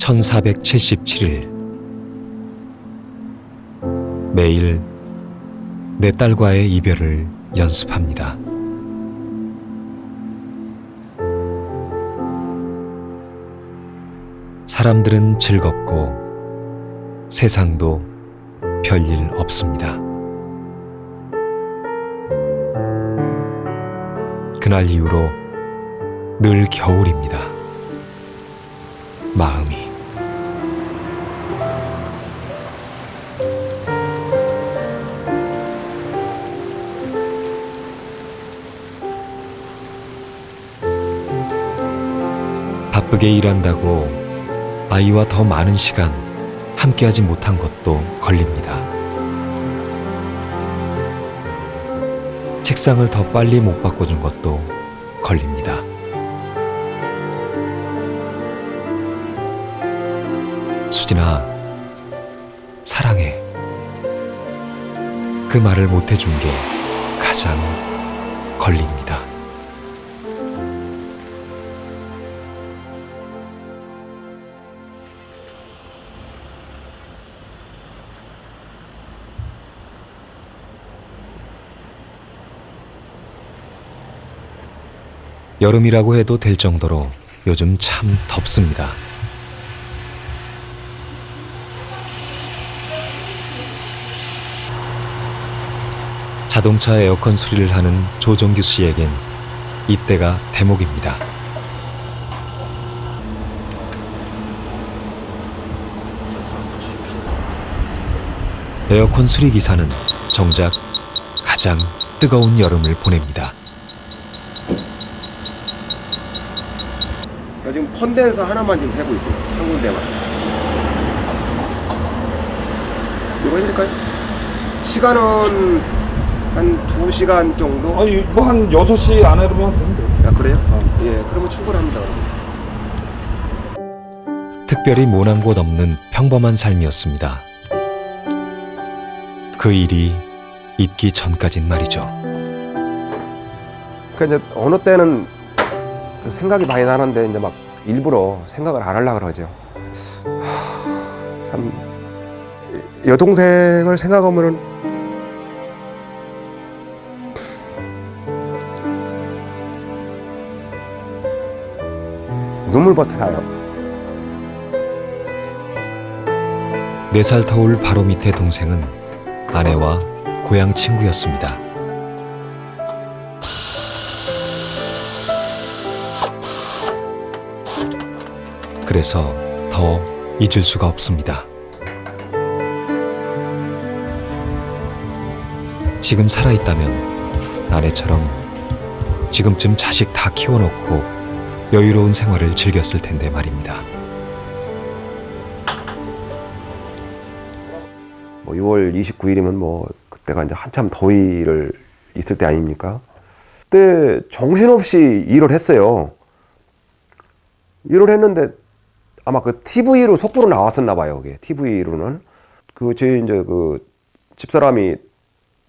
1477일 매일 내 딸과의 이별을 연습합니다. 사람들은 즐겁고 세상도 별일 없습니다. 그날 이후로 늘 겨울입니다. 마음이 바쁘게 일한다고 아이와 더 많은 시간 함께하지 못한 것도 걸립니다. 책상을 더 빨리 못 바꿔준 것도 걸립니다. 수진아, 사랑해. 그 말을 못해준 게 가장 걸립니다. 여름이라고 해도 될 정도로 요즘 참 덥습니다. 자동차 에어컨 수리를 하는 조정규 씨에겐 이때가 대목입니다. 에어컨 수리 기사는 정작 가장 뜨거운 여름을 보냅니다. 지금 콘덴서 하나만 지금 세고 있어요. 한 군데만. 이거 해드릴까요? 시간은 한 2시간 정도? 아니 뭐 한 6시 안에 들어오면 되는데. 아 그래요? 예, 그러면 충분합니다. 특별히 모난 곳 없는 평범한 삶이었습니다. 그 일이 있기 전까진 말이죠. 그러니까 이제 어느 때는 그 생각이 많이 나는데 이제 막 일부러 생각을 안 하려고 그러죠. 참 여동생을 생각하면은 눈물부터 나요. 4살 터울 바로 밑에 동생은 아내와 고향 친구였습니다. 그래서 더 잊을 수가 없습니다. 지금 살아있다면 아내처럼 지금쯤 자식 다 키워놓고 여유로운 생활을 즐겼을 텐데 말입니다. 뭐 6월 29일이면 뭐 그때가 이제 한참 더위를 있을 때 아닙니까? 그때 정신없이 일을 했어요. 일을 했는데 아마 그 TV로 속보로 나왔었나 봐요. 그게 TV로는 제 이제 그 집사람이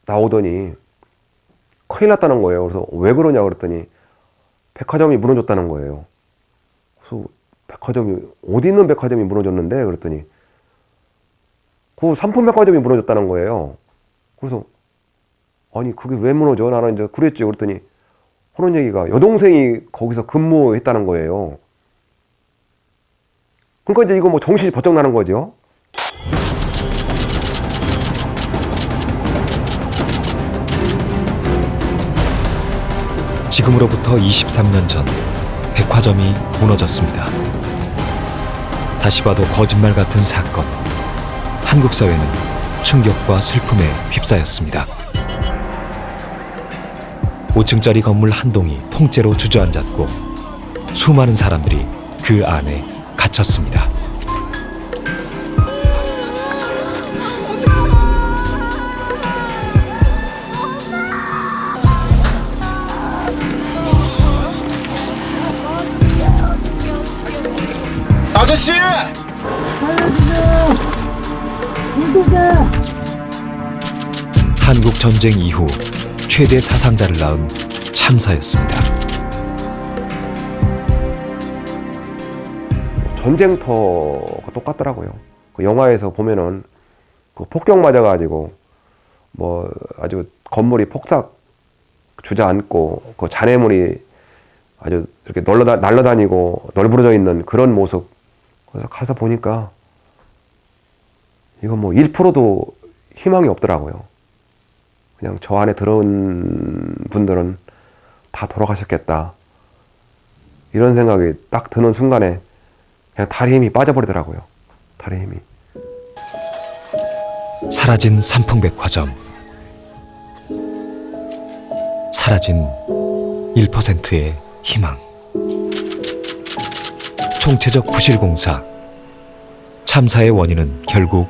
나오더니 큰일 났다는 거예요. 그래서 왜 그러냐 그랬더니 백화점이 무너졌다는 거예요. 그래서 백화점이 어디 있는 백화점이 무너졌는데 그랬더니 그 삼품 백화점이 무너졌다는 거예요. 그래서 아니 그게 왜 무너져? 나는 이제 그랬죠. 그랬더니 하는 얘기가 여동생이 거기서 근무했다는 거예요. 그러니까 이제 이거 뭐 정신이 번쩍 나는 거죠. 지금으로부터 23년 전 백화점이 무너졌습니다. 다시 봐도 거짓말 같은 사건. 한국 사회는 충격과 슬픔에 휩싸였습니다. 5층짜리 건물 한 동이 통째로 주저앉았고 수많은 사람들이 그 안에 갇혔습니다. 아저씨! 한국 전쟁 이후 최대 사상자를 낳은 참사였습니다. 전쟁터가 똑같더라고요. 그 영화에서 보면은 그 폭격 맞아가지고 뭐 아주 건물이 폭삭 주저앉고 그 잔해물이 아주 이렇게 날라다니고 널브러져 있는 그런 모습. 그래서 가서 보니까 이거 뭐 1%도 희망이 없더라고요. 그냥 저 안에 들어온 분들은 다 돌아가셨겠다. 이런 생각이 딱 드는 순간에 그냥 다리에 힘이 빠져버리더라고요. 다리에 힘이. 사라진 삼풍백화점. 사라진 1%의 희망. 총체적 부실공사. 참사의 원인은 결국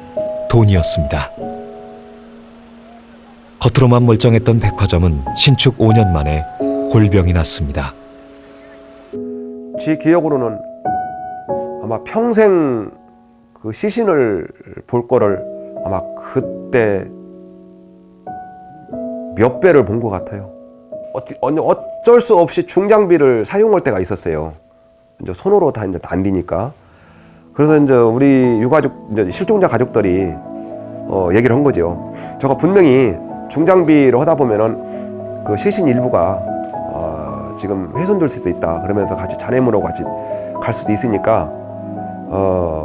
돈이었습니다. 겉으로만 멀쩡했던 백화점은 신축 5년 만에 골병이 났습니다. 제 기억으로는 아마 평생 그 시신을 볼 거를 아마 그때 몇 배를 본 것 같아요. 어쩔 수 없이 중장비를 사용할 때가 있었어요. 이제 손으로 다 이제 안 디니까. 그래서 이제 우리 유가족, 이제 실종자 가족들이 얘기를 한 거죠. 저거 분명히 중장비를 하다 보면은 그 시신 일부가 지금 훼손될 수도 있다. 그러면서 같이 잔해물하고 같이 갈 수도 있으니까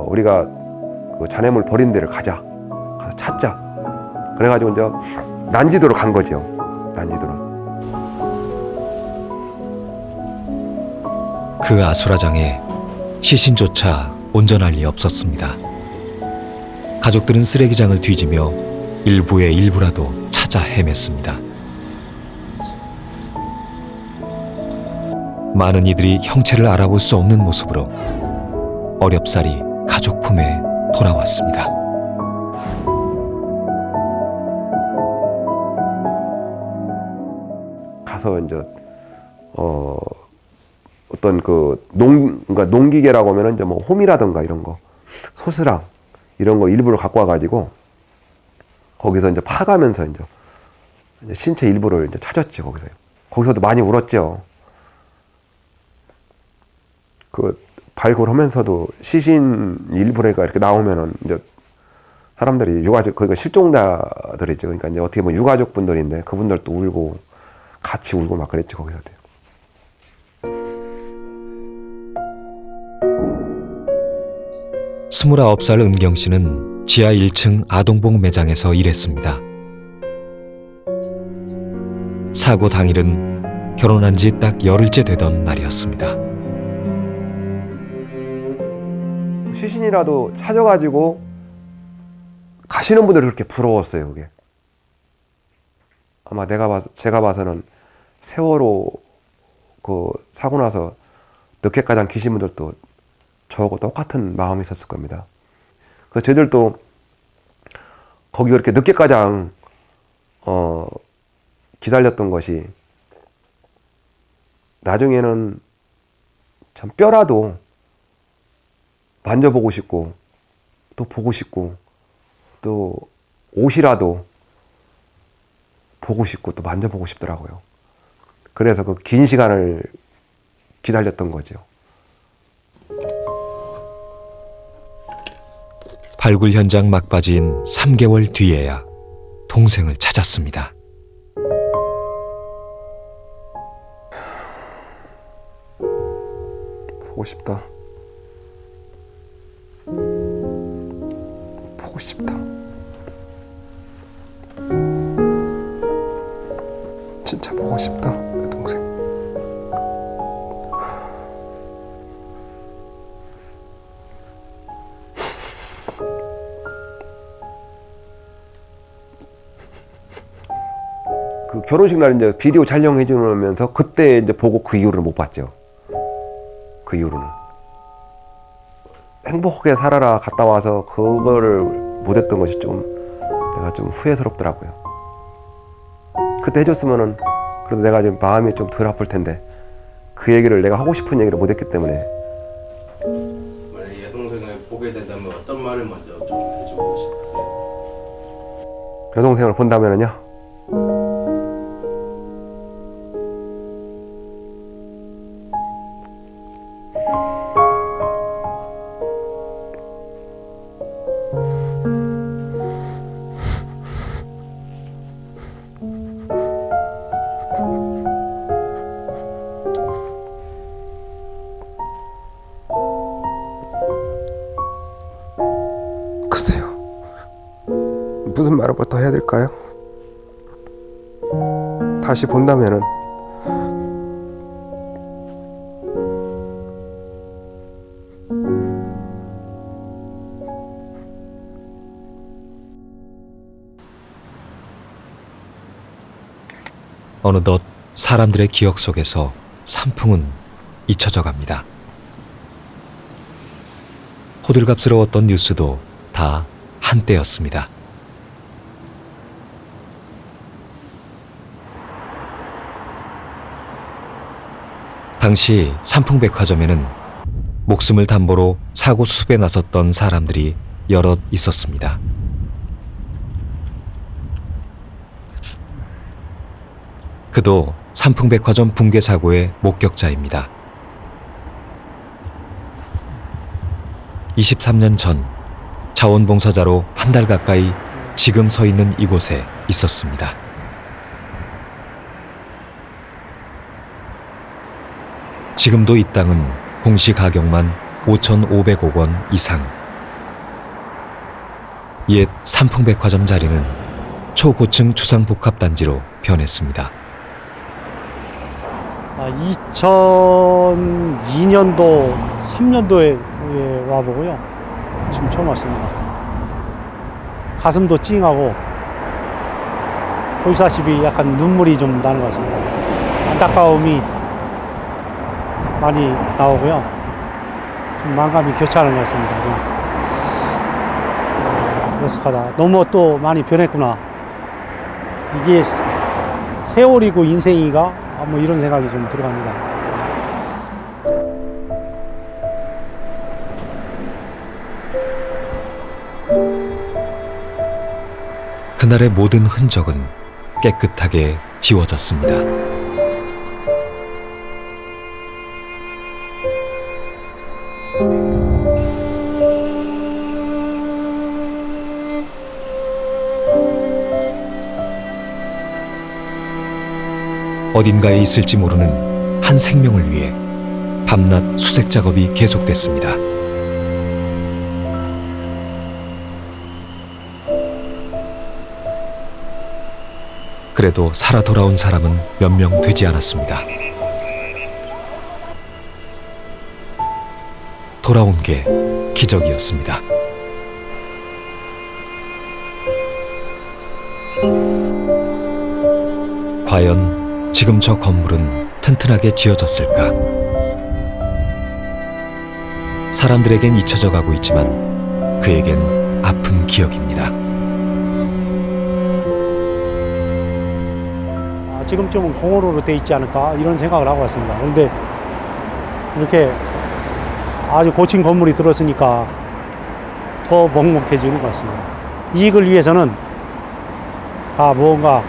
우리가 그 잔해물 버린 데를 가자. 가서 찾자. 그래가지고 이제 난지도로 간 거죠. 난지도로. 그 아수라장에 시신조차 온전할 리 없었습니다. 가족들은 쓰레기장을 뒤지며 일부의 일부라도 찾아 헤맸습니다. 많은 이들이 형체를 알아볼 수 없는 모습으로 어렵사리 가족 품에 돌아왔습니다. 가서 이제 어떤 그러니까 농기계라고 하면은 이제 뭐 홈이라든가 이런 거, 소스랑 이런 거 일부를 갖고 와가지고 거기서 이제 파가면서 이제 신체 일부를 이제 찾았지. 거기서도 많이 울었죠. 그 발굴하면서도 시신 일부가 이렇게 나오면은 이제 사람들이 유가족, 그러니까 실종자들이죠. 그러니까 이제 어떻게 보면 유가족 분들인데 그분들도 울고 같이 울고 막 그랬지. 거기서도. 29살 은경 씨는 지하 1층 아동복 매장에서 일했습니다. 사고 당일은 결혼한 지 딱 열흘째 되던 날이었습니다. 시신이라도 찾아가지고 가시는 분들이 그렇게 부러웠어요. 그게 아마 제가 봐서는 세월호 그 사고 나서 늦게까지 계신 분들도 저하고 똑같은 마음이 있었을 겁니다. 그래서 저희들도 거기 그렇게 늦게까지 기다렸던 것이 나중에는 참 뼈라도 만져보고 싶고 또 보고 싶고 또 옷이라도 보고 싶고 또 만져보고 싶더라고요. 그래서 그 긴 시간을 기다렸던 거죠. 발굴 현장 막바지인 3개월 뒤에야 동생을 찾았습니다. 보고 싶다. 보고 싶다. 진짜 보고 싶다. 내 동생. 그 결혼식 날 이제 비디오 촬영해 주면서 그때 이제 보고 그 이후로는 못 봤죠. 그 이후로는 행복하게 살아라 갔다 와서 그거를 못했던 것이 좀 내가 좀 후회스럽더라고요. 그때 해줬으면은 그래도 내가 지금 마음이 좀 덜 아플 텐데 그 얘기를 내가 하고 싶은 얘기를 못했기 때문에. 만약에 여동생을 보게 된다면 어떤 말을 먼저 좀 해주고 싶으세요? 여동생을 본다면은요. 무슨 말부터 해야 될까요? 다시 본다면은 어느덧 사람들의 기억 속에서 산풍은 잊혀져 갑니다. 호들갑스러웠던 뉴스도 다 한때였습니다. 당시 삼풍백화점에는 목숨을 담보로 사고 수습에 나섰던 사람들이 여럿 있었습니다. 그도 삼풍백화점 붕괴 사고의 목격자입니다. 23년 전 자원봉사자로 한 달 가까이 지금 서 있는 이곳에 있었습니다. 지금도 이 땅은 공시가격만 5,500억 원 이상. 옛 삼풍백화점 자리는 초고층 주상복합단지로 변했습니다. 2002년도, 3년도에 와보고요. 지금 처음 왔습니다. 가슴도 찡하고 보시다시피 약간 눈물이 좀 나는 것 같습니다. 안타까움이 많이 나오고요. 좀 마음이 교차하는 것 같습니다. 좀 어색하다. 너무 또 많이 변했구나. 이게 세월이고 인생이가 뭐 이런 생각이 좀 들어갑니다. 그날의 모든 흔적은 깨끗하게 지워졌습니다. 어딘가에 있을지 모르는 한 생명을 위해 밤낮 수색 작업이 계속됐습니다. 그래도 살아 돌아온 사람은 몇 명 되지 않았습니다. 돌아온 게 기적이었습니다. 과연 지금 저 건물은 튼튼하게 지어졌을까? 사람들에겐 잊혀져 가고 있지만 그에겐 아픈 기억입니다. 지금쯤은 공허로 돼 있지 않을까 이런 생각을 하고 왔습니다. 그런데 이렇게 아주 고층 건물이 들었으니까 더 먹먹해지는 것 같습니다. 이익을 위해서는 다 무언가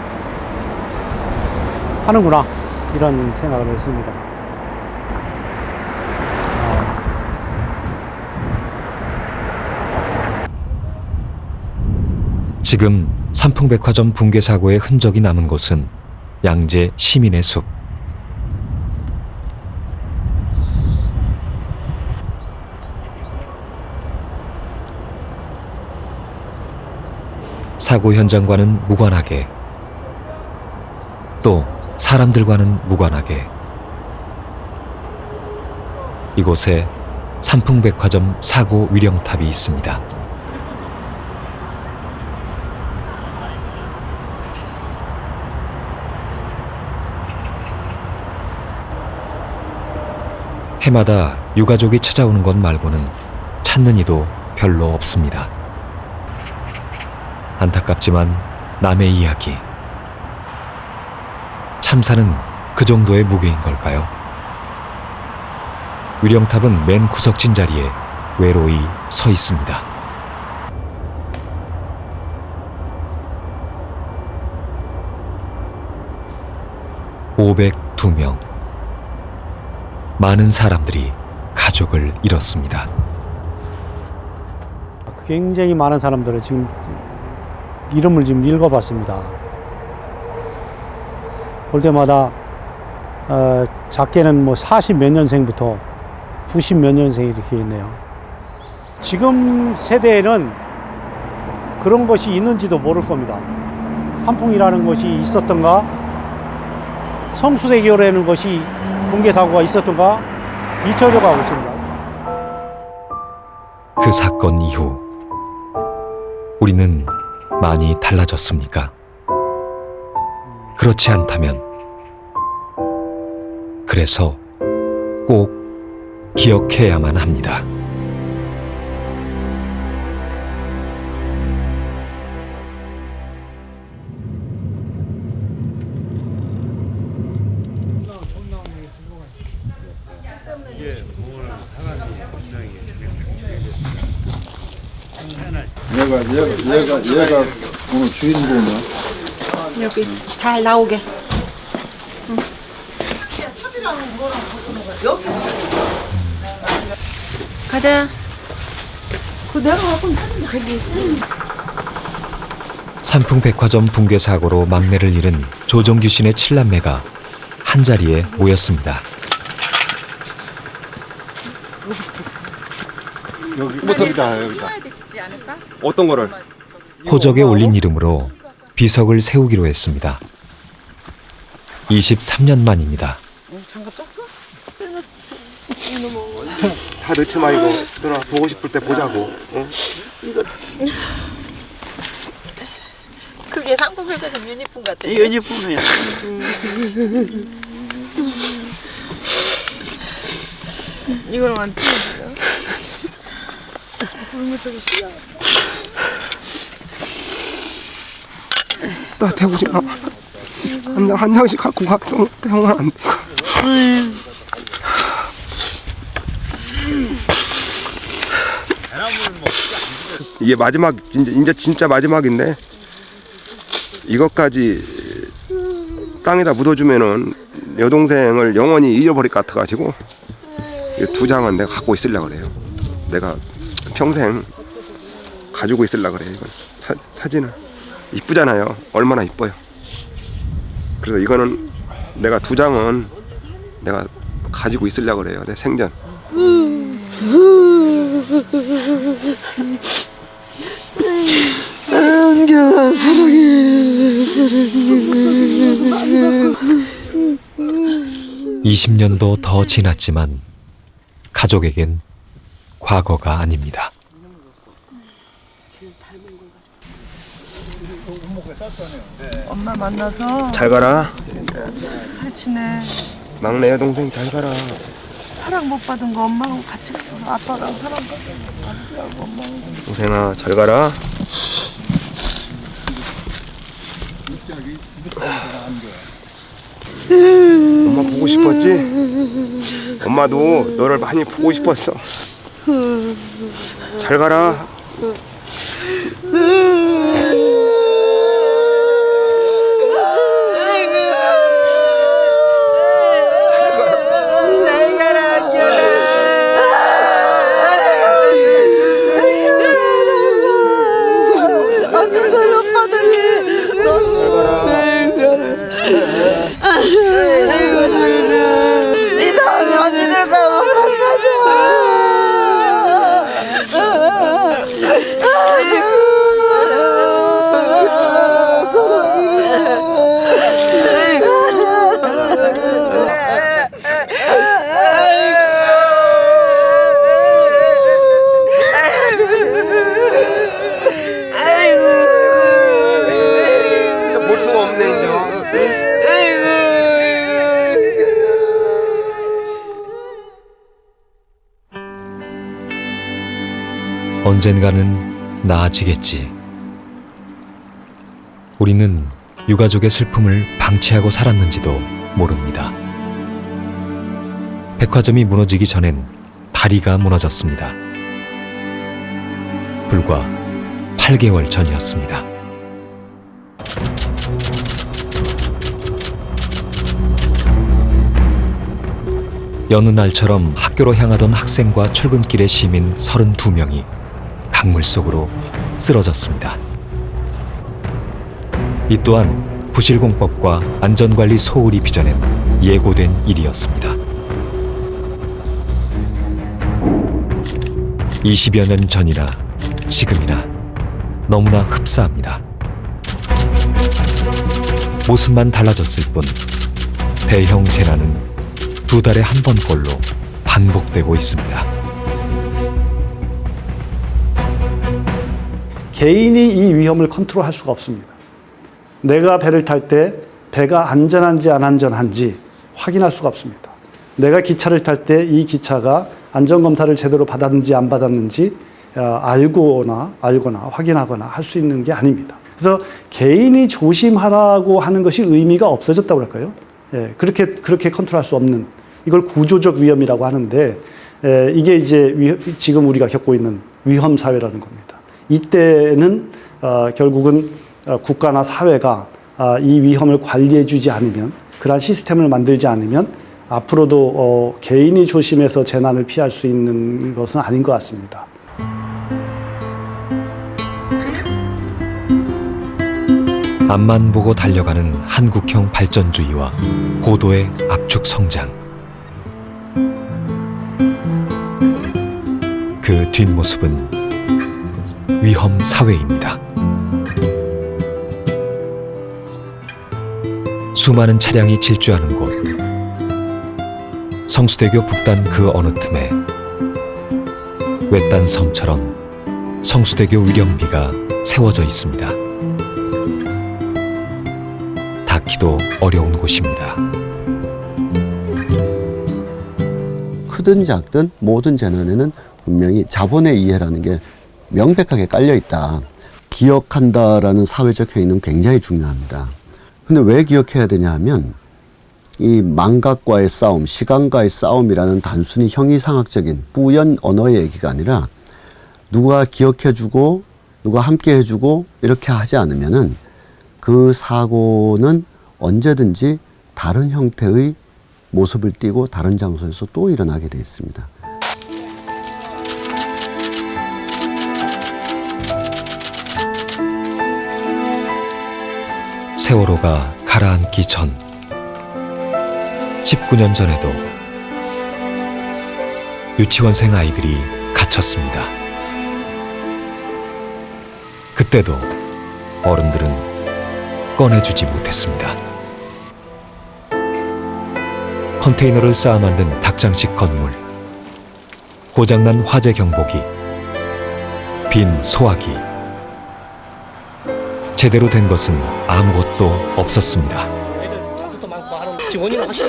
하는구나 이런 생각을 했습니다. 지금 삼풍백화점 붕괴 사고의 흔적이 남은 곳은 양재 시민의 숲. 사고 현장과는 무관하게, 또 사람들과는 무관하게 이곳에 삼풍백화점 사고 위령탑이 있습니다. 해마다 유가족이 찾아오는 것 말고는 찾는 이도 별로 없습니다. 안타깝지만 남의 이야기. 참사는 그 정도의 무게인 걸까요? 위령탑은 맨 구석진 자리에 외로이 서 있습니다. (502명) 많은 사람들이 가족을 잃었습니다. 굉장히 많은 사람들을 지금 이름을 지금 읽어봤습니다. 볼 때마다 작게는 뭐 40 몇 년생부터 90 몇 년생이 이렇게 있네요. 지금 세대에는 그런 것이 있는지도 모를 겁니다. 산풍이라는 것이 있었던가, 성수대교라는 것이 붕괴 사고가 있었던가 잊혀져 가고 있습니다. 그 사건 이후 우리는 많이 달라졌습니까? 그렇지 않다면 그래서 꼭 기억해야만 합니다. 얘가 오늘 주인공이야. 여기 잘 나오게. 가자. 그 내려가고 거기. 삼풍백화점 붕괴 사고로 막내를 잃은 조정규 씨네 7남매가 한자리에 모였습니다. 여기다. 어떤 거를? 호적에 올린 이름으로 비석을 세우기로 했습니다. 23년 만입니다. 장갑 쪘어? 다 넣지 말고 누나 보고 싶을 때 보자고. 응? 그게 상품백화점 유니폼 같아. 유니폼이야. 이거만 찍어주세요. 나 대보지 마. 한 장씩 갖고 가. 대형은 안 돼. 이게 마지막 이제 진짜 마지막인데 이것까지 땅에다 묻어주면은 여동생을 영원히 잃어버릴 것 같아가지고 이 2장은 내가 갖고 있으려고 그래요. 내가 평생 가지고 있으려고 그래요. 이건 사진을 이쁘잖아요. 얼마나 이뻐요. 그래서 이거는 내가 2장은 내가 가지고 있으려고 그래요. 내 생전. 안겨 사랑해. 20년도 더 지났지만 가족에겐 과거가 아닙니다. 엄마 만나서 잘 가라. 같이네. 막내 여동생 잘 가라. 사랑 못 받은 거 엄마하고 같이 가서 아빠랑 사랑 받으라고 엄마하고. 동생아 잘 가라. 엄마 보고 싶었지? 엄마도 너를 많이 보고 싶었어. 잘 가라. 이 다음에 언니들 가고 볼 수가 없네 이제. 언젠가는 나아지겠지. 우리는 유가족의 슬픔을 방치하고 살았는지도 모릅니다. 백화점이 무너지기 전엔 다리가 무너졌습니다. 불과 8개월 전이었습니다. 여느 날처럼 학교로 향하던 학생과 출근길의 시민 32명이 강물 속으로 쓰러졌습니다. 이 또한 부실공법과 안전관리 소홀히 빚어낸 예고된 일이었습니다. 20여 년 전이나 지금이나 너무나 흡사합니다. 모습만 달라졌을 뿐 대형 재난은 2달에 한 번꼴로 반복되고 있습니다. 개인이 이 위험을 컨트롤할 수가 없습니다. 내가 배를 탈 때 배가 안전한지 안 안전한지 확인할 수가 없습니다. 내가 기차를 탈 때 이 기차가 안전검사를 제대로 받았는지 안 받았는지 알거나 확인하거나 할 수 있는 게 아닙니다. 그래서 개인이 조심하라고 하는 것이 의미가 없어졌다고 할까요? 예, 그렇게 컨트롤할 수 없는, 이걸 구조적 위험이라고 하는데, 이게 이제 지금 우리가 겪고 있는 위험 사회라는 겁니다. 이때는 결국은 국가나 사회가 이 위험을 관리해 주지 않으면, 그러한 시스템을 만들지 않으면 앞으로도 개인이 조심해서 재난을 피할 수 있는 것은 아닌 것 같습니다. 앞만 보고 달려가는 한국형 발전주의와 고도의 압축 성장. 그 뒷모습은 위험 사회입니다. 수많은 차량이 질주하는 곳, 성수대교 북단 그 어느 틈에 외딴 섬처럼 성수대교 위령비가 세워져 있습니다. 닿기도 어려운 곳입니다. 크든 작든 모든 재난에는 분명히 자본의 이해라는 게 명백하게 깔려 있다. 기억한다라는 사회적 행위는 굉장히 중요합니다. 근데 왜 기억해야 되냐 하면 이 망각과의 싸움, 시간과의 싸움이라는 단순히 형이상학적인 뿌연 언어의 얘기가 아니라 누가 기억해주고 누가 함께 해주고 이렇게 하지 않으면은 그 사고는 언제든지 다른 형태의 모습을 띠고 다른 장소에서 또 일어나게 돼 있습니다. 세월호가 가라앉기 전 19년 전에도 유치원생 아이들이 갇혔습니다. 그때도 어른들은 꺼내주지 못했습니다. 컨테이너를 쌓아 만든 닭장식 건물, 고장난 화재 경보기, 빈 소화기. 제대로 된 것은 아무것도 없었습니다.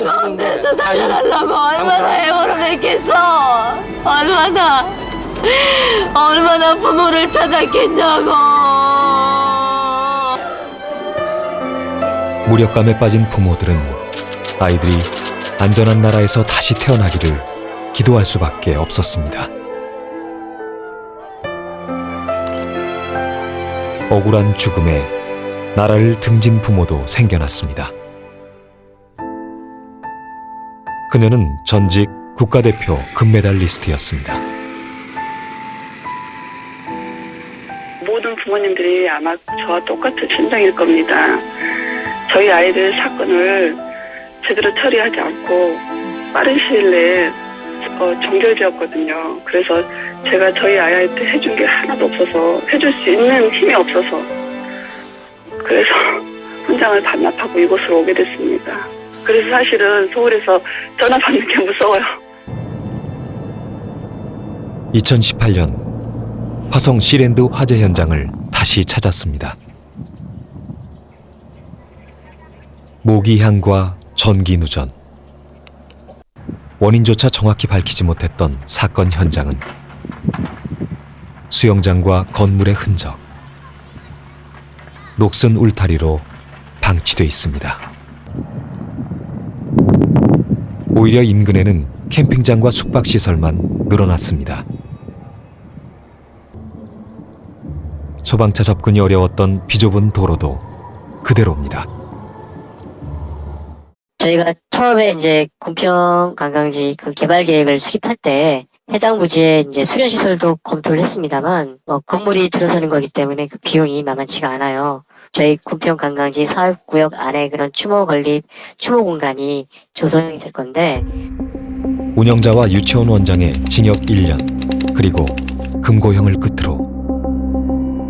가운데서 살려달라고 얼마나 애원을 했겠어. 얼마나 부모를 찾았겠냐고. 무력감에 빠진 부모들은 아이들이 안전한 나라에서 다시 태어나기를 기도할 수밖에 없었습니다. 억울한 죽음에 나라를 등진 부모도 생겨났습니다. 그녀는 전직 국가대표 금메달리스트였습니다. 모든 부모님들이 아마 저와 똑같은 심정일 겁니다. 저희 아이들 사건을 제대로 처리하지 않고 빠른 시일 내에 종결되었거든요. 그래서 제가 저희 아이한테 해준 게 하나도 없어서, 해줄 수 있는 힘이 없어서, 그래서 훈장을 반납하고 이곳으로 오게 됐습니다. 그래서 사실은 서울에서 전화 받는 게 무서워요. 2018년 화성 시랜드 화재 현장을 다시 찾았습니다. 모기향과 전기 누전. 원인조차 정확히 밝히지 못했던 사건 현장은 수영장과 건물의 흔적, 녹슨 울타리로 방치돼 있습니다. 오히려 인근에는 캠핑장과 숙박시설만 늘어났습니다. 소방차 접근이 어려웠던 비좁은 도로도 그대로입니다. 저희가 처음에 이제 군평 관광지 그 개발 계획을 수립할 때 해당 부지에 이제 수련 시설도 검토를 했습니다만 건물이 들어서는 거기 때문에 그 비용이 만만치가 않아요. 저희 군평 관광지 사업구역 안에 그런 추모 건립, 추모 공간이 조성이 될 건데 운영자와 유치원 원장의 징역 1년 그리고 금고형을 끝으로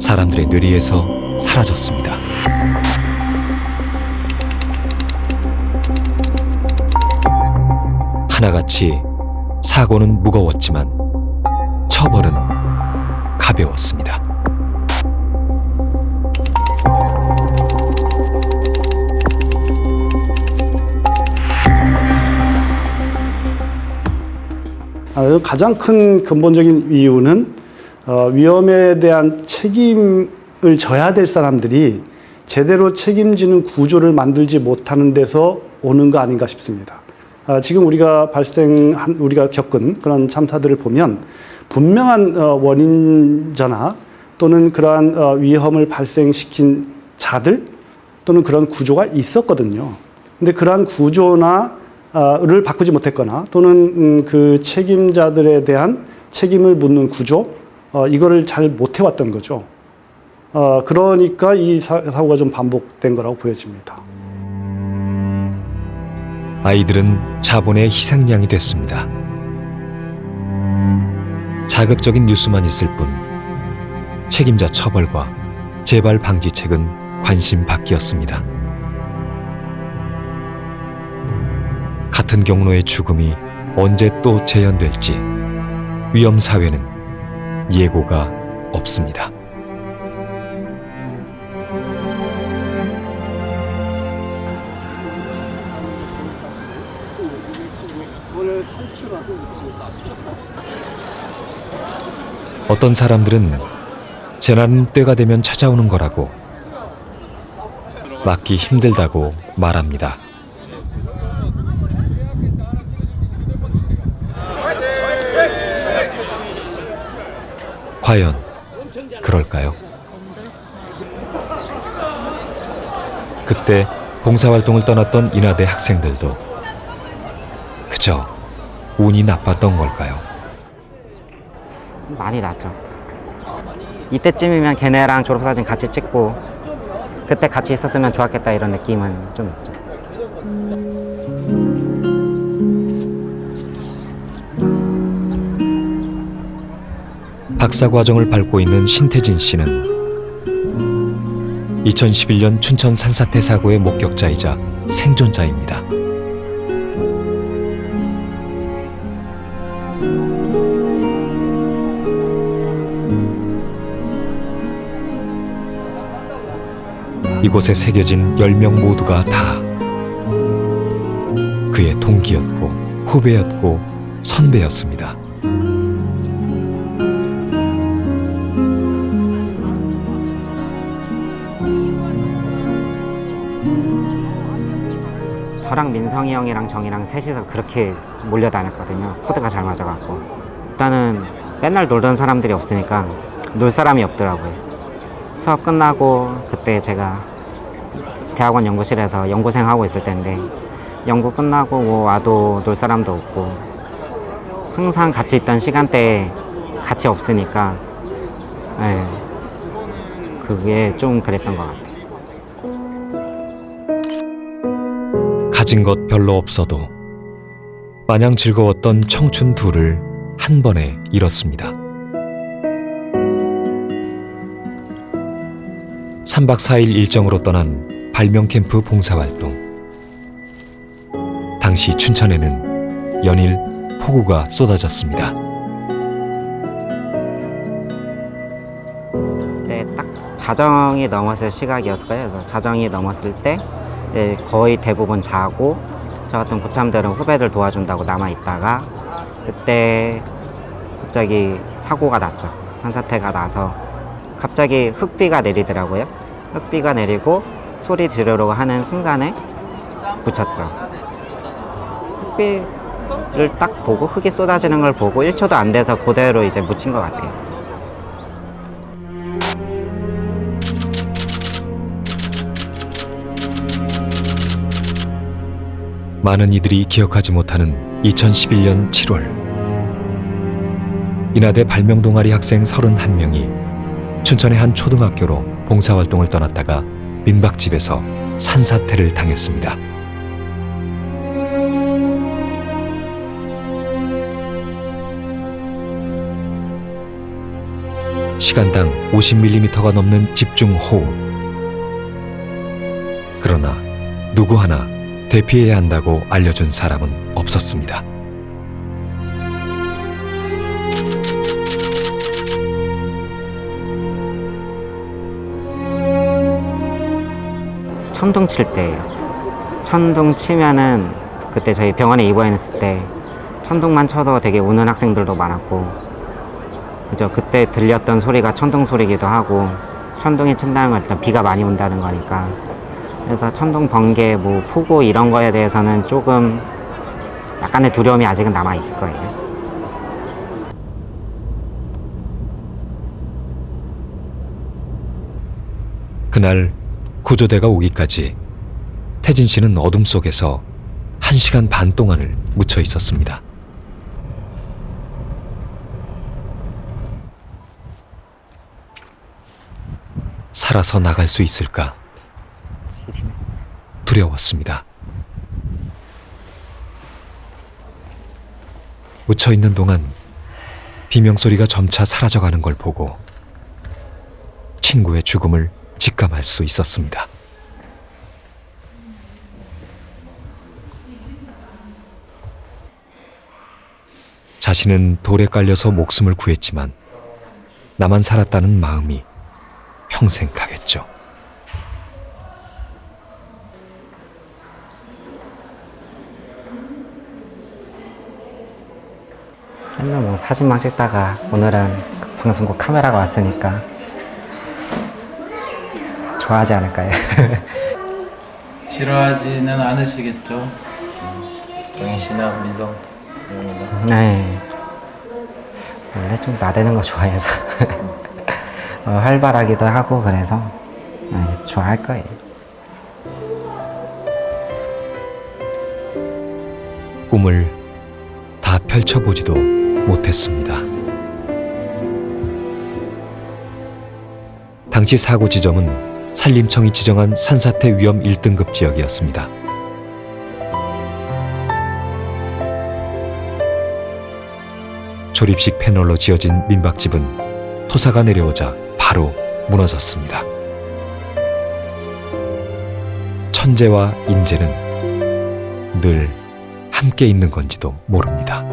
사람들의 뇌리에서 사라졌습니다. 하나같이 사고는 무거웠지만 처벌은 가벼웠습니다. 가장 큰 근본적인 이유는 위험에 대한 책임을 져야 될 사람들이 제대로 책임지는 구조를 만들지 못하는 데서 오는 거 아닌가 싶습니다. 지금 우리가 겪은 그런 참사들을 보면 분명한 원인자나 또는 그러한 위험을 발생시킨 자들 또는 그런 구조가 있었거든요. 근데 그러한 구조를 바꾸지 못했거나 또는 그 책임자들에 대한 책임을 묻는 구조, 이거를 잘 못해왔던 거죠. 그러니까 이 사고가 좀 반복된 거라고 보여집니다. 아이들은 자본의 희생양이 됐습니다. 자극적인 뉴스만 있을 뿐 책임자 처벌과 재발 방지책은 관심 밖이었습니다. 같은 경로의 죽음이 언제 또 재현될지 위험 사회는 예고가 없습니다. 어떤 사람들은 재난은 때가 되면 찾아오는 거라고 막기 힘들다고 말합니다. 과연 그럴까요? 그때 봉사활동을 떠났던 인하대 학생들도 그저 운이 나빴던 걸까요? 많이 낫죠. 이때쯤이면 걔네랑 졸업사진 같이 찍고 그때 같이 있었으면 좋았겠다 이런 느낌은 좀 있죠. 박사과정을 밟고 있는 신태진 씨는 2011년 춘천 산사태 사고의 목격자이자 생존자입니다. 이곳에 새겨진 10명 모두가 다 그의 동기였고 후배였고 선배였습니다. 저랑 민성이 형이랑 정이랑 셋이서 그렇게 몰려다녔거든요. 코드가 잘 맞아갖고. 일단은 맨날 놀던 사람들이 없으니까 놀 사람이 없더라고요. 수업 끝나고 그때 제가 대학원 연구실에서 연구생 하고 있을 때인데 연구 끝나고 뭐 와도 놀 사람도 없고 항상 같이 있던 시간대에 같이 없으니까 네, 그게 좀 그랬던 것 같아요. 가진 것 별로 없어도 마냥 즐거웠던 청춘 둘을 한 번에 잃었습니다. 3박 4일 일정으로 떠난 발명 캠프 봉사활동. 당시 춘천에는 연일 폭우가 쏟아졌습니다. 네, 딱 자정이 넘었을 시각이었을 거예요. 그래서 자정이 넘었을 때 거의 대부분 자고 저 같은 고참들은 후배들 도와준다고 남아있다가 그때 갑자기 사고가 났죠. 산사태가 나서 갑자기 흙비가 내리더라고요. 흙비가 내리고 소리 지르려고 하는 순간에 붙였죠. 흙비를 딱 보고 흙이 쏟아지는 걸 보고 1초도 안 돼서 그대로 이제 묻힌 것 같아요. 많은 이들이 기억하지 못하는 2011년 7월 인하대 발명동아리 학생 31명이 춘천의 한 초등학교로 봉사활동을 떠났다가 민박집에서 산사태를 당했습니다. 시간당 50mm가 넘는 집중호우. 그러나 누구 하나 대피해야 한다고 알려준 사람은 없었습니다. 천둥 칠 때예요. 천둥 치면은 그때 저희 병원에 입원했을 때 천둥만 쳐도 되게 우는 학생들도 많았고, 그죠? 그때 들렸던 소리가 천둥 소리기도 하고, 천둥이 친다는 건 일단 비가 많이 온다는 거니까. 그래서 천둥, 번개, 뭐 폭우 이런 거에 대해서는 조금 약간의 두려움이 아직은 남아 있을 거예요. 그날 구조대가 오기까지 태진 씨는 어둠 속에서 1시간 반 동안을 묻혀 있었습니다. 살아서 나갈 수 있을까? 두려웠습니다. 묻혀 있는 동안 비명소리가 점차 사라져가는 걸 보고 친구의 죽음을 직감할 수 있었습니다. 자신은 돌에 깔려서 목숨을 구했지만 나만 살았다는 마음이 평생 가겠죠. 맨날 뭐 사진만 찍다가 오늘은 방송국 카메라가 왔으니까 좋아하지 않을까요? 싫어하지는 않으시겠죠? 경희 씨나 민성 형님은? 네. 원래 좀 나대는 거 좋아해서 활발하기도 하고 그래서 좋아할 거예요. 꿈을 다 펼쳐보지도 못했습니다. 당시 사고 지점은 산림청이 지정한 산사태 위험 1등급 지역이었습니다. 조립식 패널로 지어진 민박집은 토사가 내려오자 바로 무너졌습니다. 천재와 인재는 늘 함께 있는 건지도 모릅니다.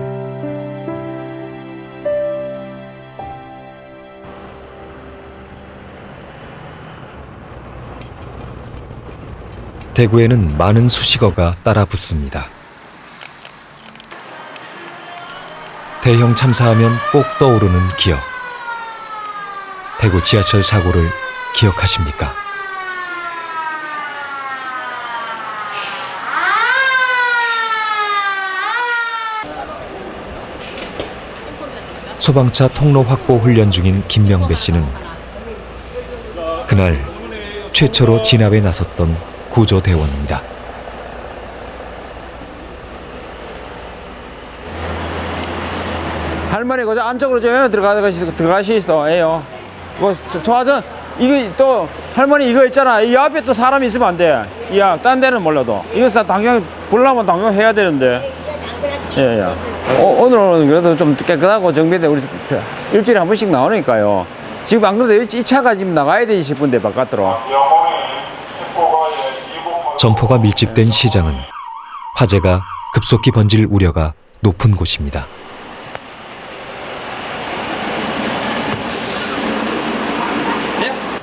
대구에는 많은 수식어가 따라 붙습니다. 대형 참사하면 꼭 떠오르는 기억. 대구 지하철 사고를 기억하십니까? 소방차 통로 확보 훈련 중인 김명배 씨는 그날 최초로 진압에 나섰던 구조대원입니다. 할머니 그저 안쪽으로 좀 들어가시소 해요. 소화전 이거 또 할머니 이거 있잖아. 이 앞에 또 사람이 있으면 안 돼. 딴 데는 몰라도 이거 당장 보려면 당장 해야 되는데. 예. 오늘은 그래도 좀 깨끗하고 정비돼. 우리 일주일에 한 번씩 나오니까요. 지금 안 그래도 이 차가 지금 나가야 되지 싶은데 바깥으로. 점포가 밀집된 시장은 화재가 급속히 번질 우려가 높은 곳입니다.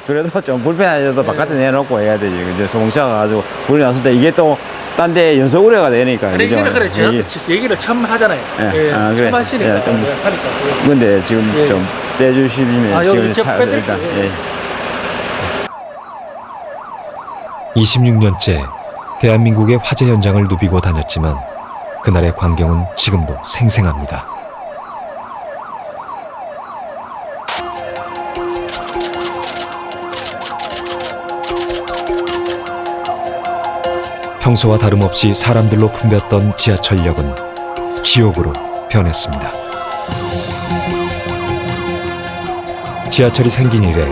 그래도 좀 불편하셔도 바깥에 내놓고 해야 되지. 이제 소방차가 가지고 불이 났을 때 이게 또 딴 데 연소 우려가 되니까. 그래. 제가 얘기를 처음 하잖아요. 예. 처음 하시니까. 예, 좀 하니까. 근데 지금 좀 떼주시면 지금 차 일단. 26년째 대한민국의 화재 현장을 누비고 다녔지만 그날의 광경은 지금도 생생합니다. 평소와 다름없이 사람들로 붐볐던 지하철역은 지옥으로 변했습니다. 지하철이 생긴 이래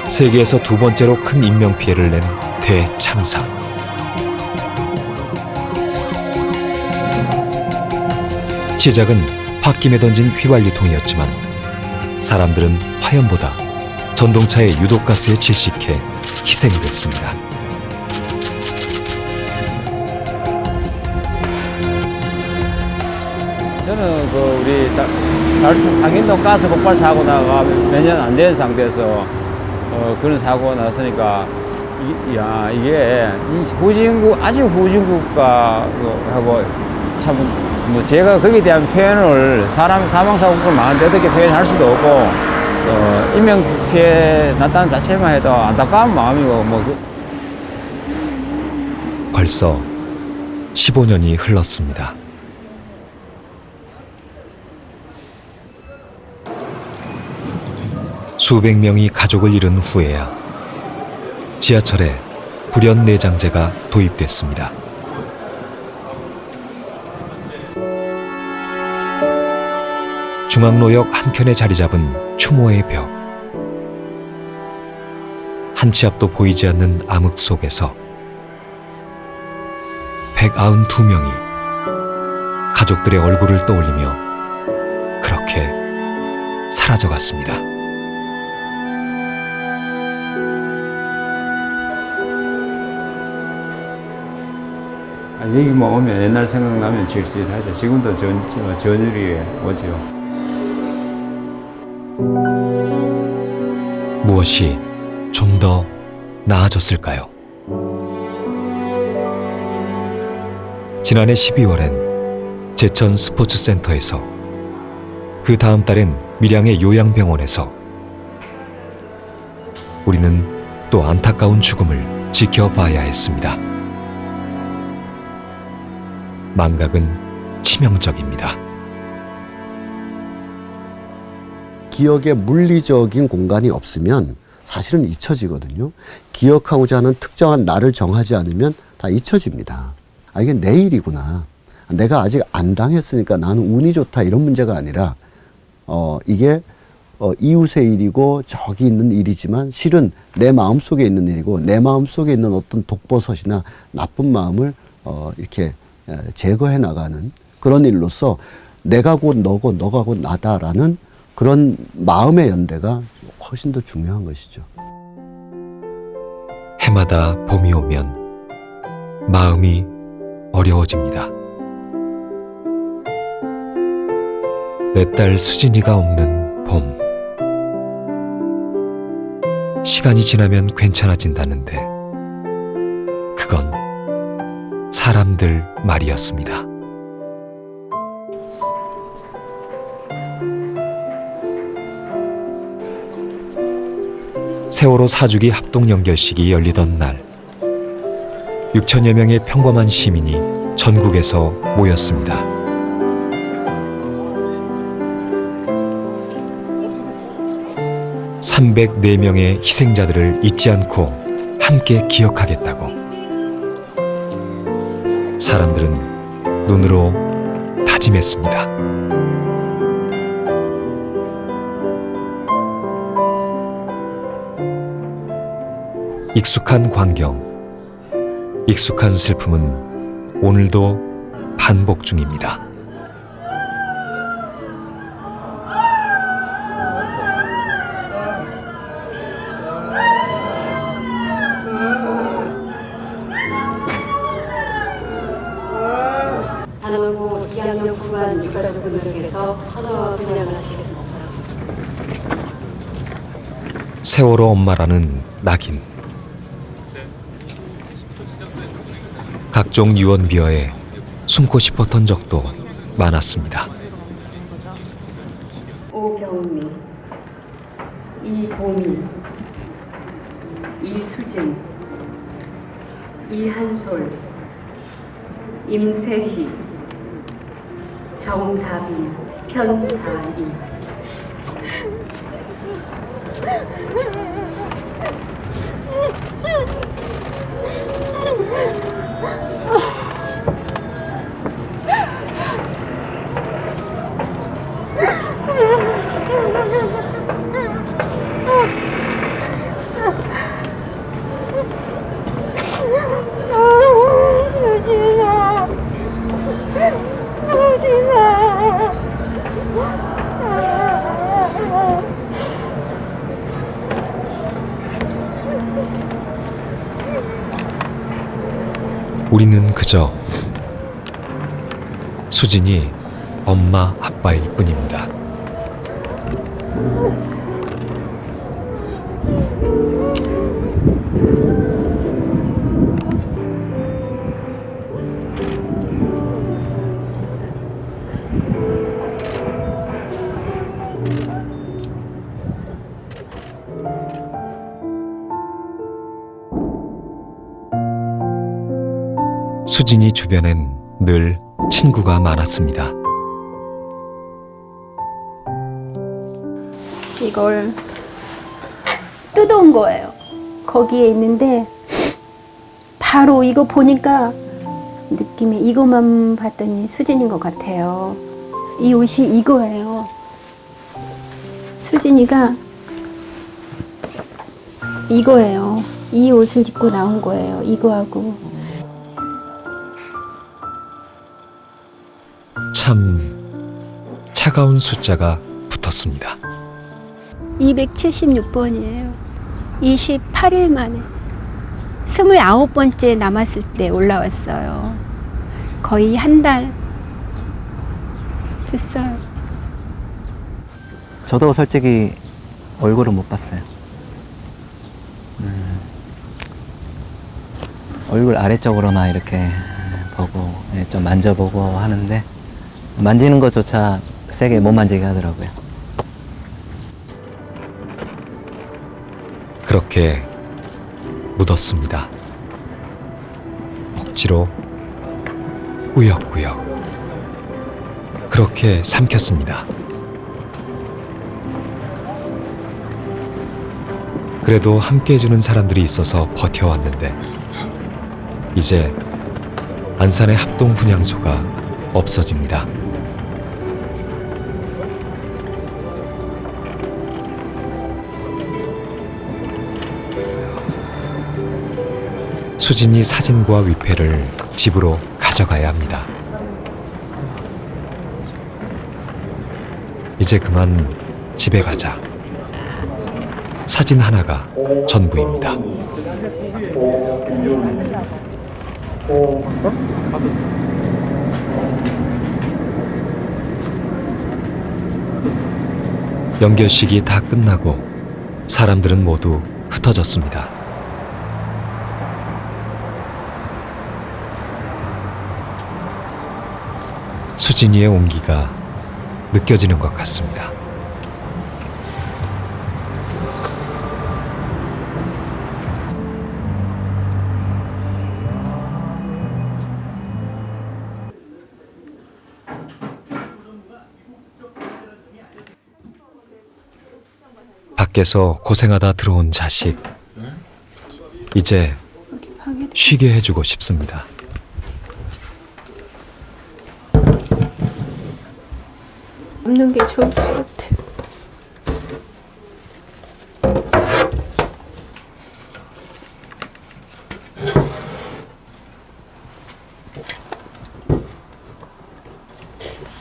세계에서 두 번째로 큰 인명피해를 낸 대참사. 시작은 홧김에 던진 휘발유통이었지만 사람들은 화염보다 전동차의 유독가스에 질식해 희생됐습니다. 저는 우리 상인동 가스 폭발 사고 나가 몇 년 안 된 상태에서 그런 사고 났으니까 이게 아주 후진국가하고 참 뭐 제가 거기에 대한 표현을 사람 사망 사고가 많은데 어떻게 표현할 수도 없고 인명 피해 났다는 자체만 해도 안타까운 마음이고 벌써 15년이 흘렀습니다. 수백 명이 가족을 잃은 후에야 지하철에 불연 내장재가 도입됐습니다. 중앙로역 한켠에 자리 잡은 추모의 벽. 한 치 앞도 보이지 않는 암흑 속에서 192명이 가족들의 얼굴을 떠올리며 그렇게 사라져갔습니다. 여기만 오면 옛날 생각나면 질질하죠. 지금도 전율이 오죠. 무엇이 좀 더 나아졌을까요? 지난해 12월엔 제천 스포츠센터에서, 그 다음 달엔 밀양의 요양병원에서 우리는 또 안타까운 죽음을 지켜봐야 했습니다. 망각은 치명적입니다. 기억의 물리적인 공간이 없으면 사실은 잊혀지거든요. 기억하고자 하는 특정한 날을 정하지 않으면 다 잊혀집니다. 이게 내일이구나. 내가 아직 안 당했으니까 나는 운이 좋다, 이런 문제가 아니라 이게 이웃의 일이고 저기 있는 일이지만 실은 내 마음속에 있는 일이고, 내 마음속에 있는 어떤 독버섯이나 나쁜 마음을 이렇게 제거해 나가는 그런 일로서 내가 곧 너고 너가 곧 나다라는 그런 마음의 연대가 훨씬 더 중요한 것이죠. 해마다 봄이 오면 마음이 어려워집니다. 내 딸 수진이가 없는 봄. 시간이 지나면 괜찮아진다는데 그건 사람들 말이었습니다. 세월호 4주기 합동연결식이 열리던 날, 6천여 명의 평범한 시민이 전국에서 모였습니다. (304명의) 희생자들을 잊지 않고 함께 기억하겠다고. 사람들은 눈으로 다짐했습니다. 익숙한 광경, 익숙한 슬픔은 오늘도 반복 중입니다. 단원고 2학년 후반 유가족분들께서 헌화와 분양을 하시겠습니다. 세월호 엄마라는 낙인. 각종 유언비어에 숨고 싶었던 적도 많았습니다. 오경미, 이보미, 이수진, 이한솔, 임세희, 정다비, 편다희. 우리는 그저 수진이 엄마 아빠일 뿐입니다. 수진이 주변엔 늘 친구가 많았습니다. 이걸 뜯어온 거예요. 거기에 있는데 바로 이거 보니까 느낌이 이것만 봤더니 수진인 것 같아요. 이 옷이 이거예요. 수진이가 이거예요. 이 옷을 입고 나온 거예요. 이거하고. 참 차가운 숫자가 붙었습니다. 276번이에요. 28일 만에 29번째 남았을 때 올라왔어요. 거의 한 달 됐어요. 저도 솔직히 얼굴은 못 봤어요. 얼굴 아래쪽으로만 이렇게 보고 좀 만져보고 하는데 만지는 것조차 세게 못 만지게 하더라고요. 그렇게 묻었습니다. 억지로 꾸역꾸역 그렇게 삼켰습니다. 그래도 함께 해주는 사람들이 있어서 버텨왔는데 이제 안산의 합동 분향소가 없어집니다. 수진이 사진과 위패를 집으로 가져가야 합니다. 이제 그만 집에 가자. 사진 하나가 전부입니다. 연결식이 다 끝나고 사람들은 모두 흩어졌습니다. 수진이의 온기가 느껴지는 것 같습니다. 밖에서 고생하다 들어온 자식, 이제 쉬게 해주고 싶습니다. 없는 게 좋을 것 같아.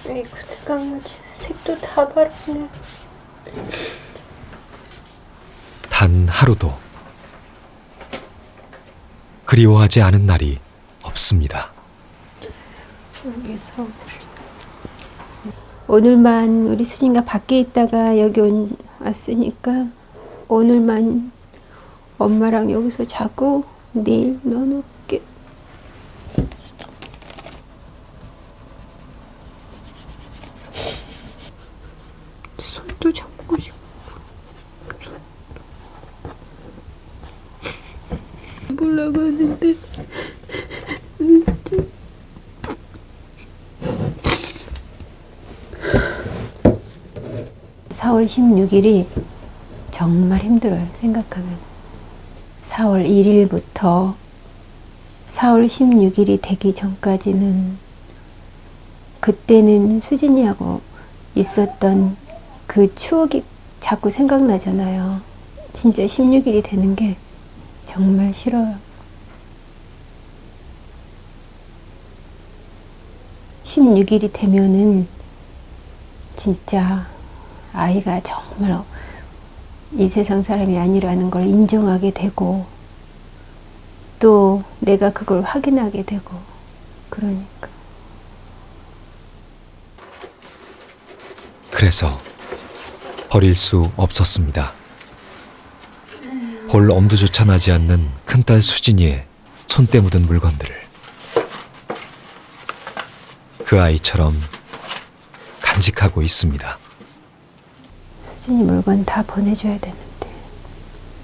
아이고, 강아지 색도 다 바르네. 단 하루도 그리워하지 않은 날이 없습니다. 여기서 오늘만 우리 수진이가 밖에 있다가 여기 왔으니까 오늘만 엄마랑 여기서 자고 내일 넣어놓을게. 손도 잡고 싶어. 보려고 하는데 우리 수진 4월 16일이 정말 힘들어요. 생각하면 4월 1일부터 4월 16일이 되기 전까지는 그때는 수진이하고 있었던 그 추억이 자꾸 생각나잖아요. 진짜 16일이 되는 게 정말 싫어요. 16일이 되면은 진짜 아이가 정말 이 세상 사람이 아니라는 걸 인정하게 되고 또 내가 그걸 확인하게 되고 그러니까. 그래서 버릴 수 없었습니다. 볼 엄두조차 나지 않는 큰딸 수진이의 손때 묻은 물건들을 그 아이처럼 간직하고 있습니다. 수진이 물건 다 보내줘야 되는데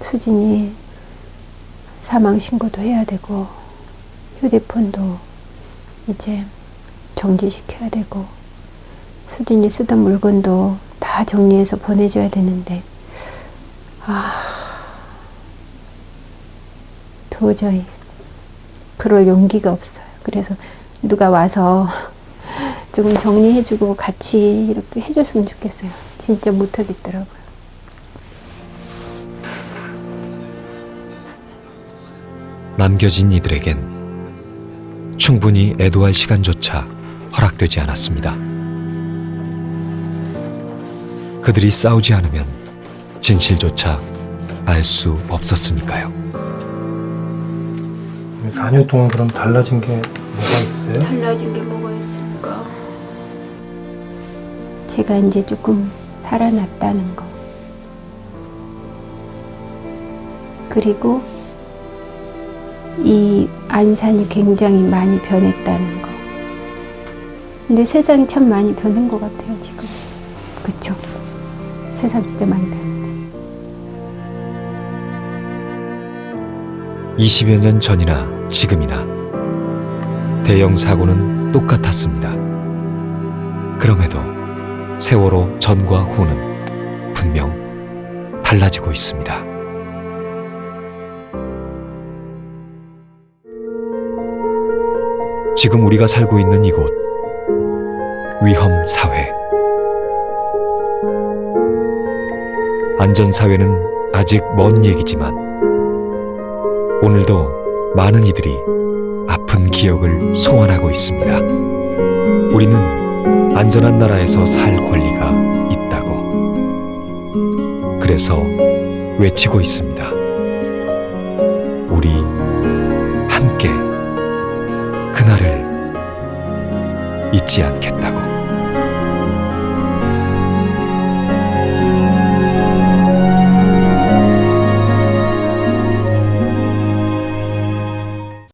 수진이 사망신고도 해야 되고 휴대폰도 이제 정지시켜야 되고 수진이 쓰던 물건도 다 정리해서 보내줘야 되는데 도저히 그럴 용기가 없어요. 그래서 누가 와서 조금 정리해주고 같이 이렇게 해줬으면 좋겠어요. 진짜 못하겠더라고요. 남겨진 이들에겐 충분히 애도할 시간조차 허락되지 않았습니다. 그들이 싸우지 않으면 진실조차 알 수 없었으니까요. 4년 동안 그럼 달라진 게 뭐가 있어요? 달라진 게 뭐가 있을까? 제가 이제 조금 살아났다는 거. 그리고 이 안산이 굉장히 많이 변했다는 거. 근데 세상이 참 많이 변한 것 같아요, 지금. 그쵸? 세상 진짜 많이 변했죠. 20여 년 전이나 지금이나 대형 사고는 똑같았습니다. 그럼에도 세월호 전과 후는 분명 달라지고 있습니다. 지금 우리가 살고 있는 이곳, 위험 사회. 안전 사회는 아직 먼 얘기지만 오늘도 많은 이들이 아픈 기억을 소환하고 있습니다. 우리는 안전한 나라에서 살 권리가 있다고. 그래서 외치고 있습니다. 우리 함께 그날을 잊지 않겠습니다.